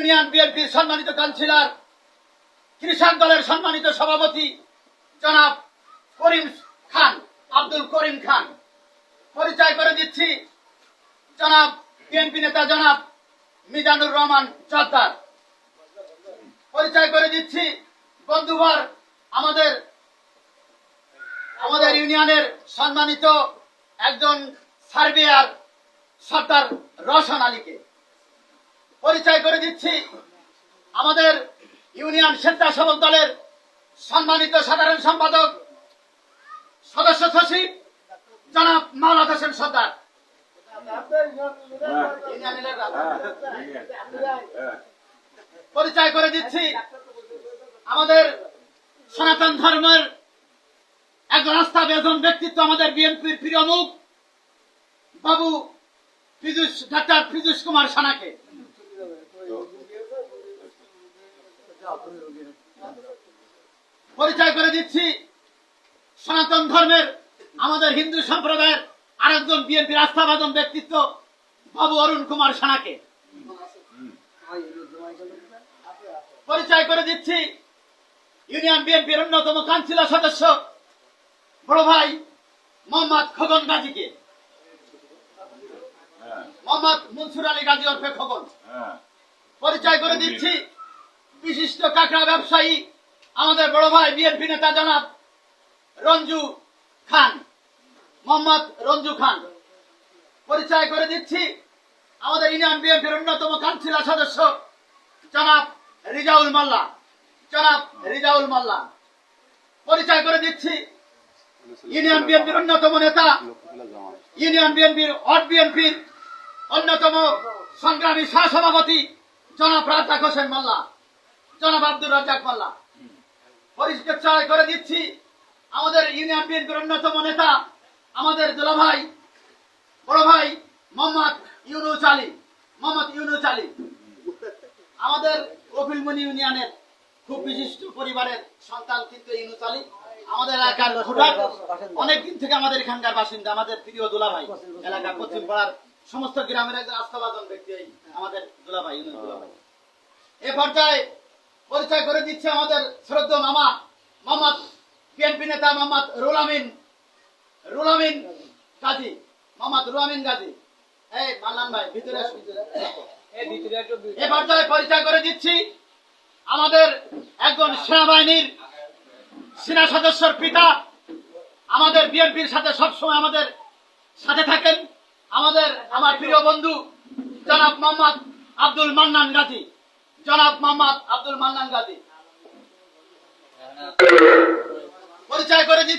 Union বিএনপির সম্মানিত councillor, কৃষক দলের সম্মানিত সভাপতি জনাব করিম খান, আব্দুল করিম খান। পরিচয় করে দিচ্ছি জনাব বিএনপি নেতা জনাব মিজানুর রহমান চদ্দার। পরিচয় করে দিচ্ছি বন্ধুবর আমাদের ইউনিয়নের সম্মানিত একজন সার্ভেয়ার সর্দার রওশন আলীকে। পরিচয় করে দিচ্ছি আমাদের ইউনিয়ন স্বেচ্ছাসেবক দলের সম্মানিত সাধারণ সম্পাদক সদস্য সচিব জনাব মাওলাদ হোসেন সর্দার। পরিচয় করে দিচ্ছি আমাদের সনাতন ধর্মের একজন আস্থাভাজন ব্যক্তিত্ব, আমাদের বিএনপির প্রিয় মুখ বাবু ডাক্তার ফিজুস কুমার সানাকে। পরিচয় করে দিচ্ছি সনাতন ধর্মের আমাদের হিন্দু সম্প্রদায়ের আরেকজন বিএনপির আস্থাভাজন ব্যক্তিত্ব বাবু অরুণ কুমার সানাকে। পরিচয় করে দিচ্ছি ইউনিয়ন বিএনপির অন্যতম কাউন্সিলর সদস্য বড় ভাই মোহাম্মদ খোকন গাজীকে, মোহাম্মদ মনসুর আলী গাজী ওরফে খোকন। পরিচয় করে দিচ্ছি বিশিষ্ট কাঁকড়া ব্যবসায়ী আমাদের বড় ভাই বিএনপি নেতা জনাব রঞ্জু খান, মোহাম্মদ রঞ্জু খান। পরিচয় করে দিচ্ছি আমাদের ইউনিয়ন বিএনপির অন্যতম কাউন্সিলর সদস্য জনাব রিজাউল মোল্লা, জনাব রিজাউল মোল্লা। পরিচয় করে দিচ্ছি ইউনিয়ন বিএনপির অন্যতম নেতা, ইউনিয়ন বিএনপির বিএনপির অন্যতম সংগ্রামী সহসভাপতি জনাব রাজ্জাক হোসেন মোল্লা, জনাব আব্দুর রাজ্জাক মোল্লা। পরিচয় করে দিচ্ছি আমাদের ইউনিয়ন বিএনপির অন্যতম নেতা আমাদের দুলাভাই বড় ভাই মোহাম্মদ ইউনুস আলী, মোহাম্মদ ইউনুস আলী। আমাদের কপিলমণি ইউনিয়নের খুব বিশিষ্ট পরিবারের সন্তান কিন্তু ইউনুস আলী আমাদের এলাকার অনেকদিন থেকে আমাদের এখানকার বাসিন্দা, আমাদের প্রিয় দুলাভাই, এলাকার পশ্চিম পাড়ার সমস্ত গ্রামের একজন আস্থাভাজন ব্যক্তি আমাদের দুলাভাই ইউনুস দুলাভাই। এ পর্যায়ে পরিচয় করে দিচ্ছে আমাদের শ্রদ্ধেয় মামা মোহাম্মদ বিএনপি নেতা মোহাম্মদ রুহুল আমিন গাজী, মোহাম্মদ রুহুল আমিন গাজী। এই মান্নান ভাই ভিতরে আসুন। এ পর্যায়ে পরিচয় করে দিচ্ছি আমাদের একজন সেনাবাহিনীর সেনা সদস্যর পিতা, আমাদের বিএনপির সাথে সবসময় আমাদের সাথে থাকেন, আমার প্রিয় বন্ধু জনাব মোহাম্মদ আব্দুল মান্নান গাজী, জনাব মোহাম্মদ আব্দুল মান্নান গাজী।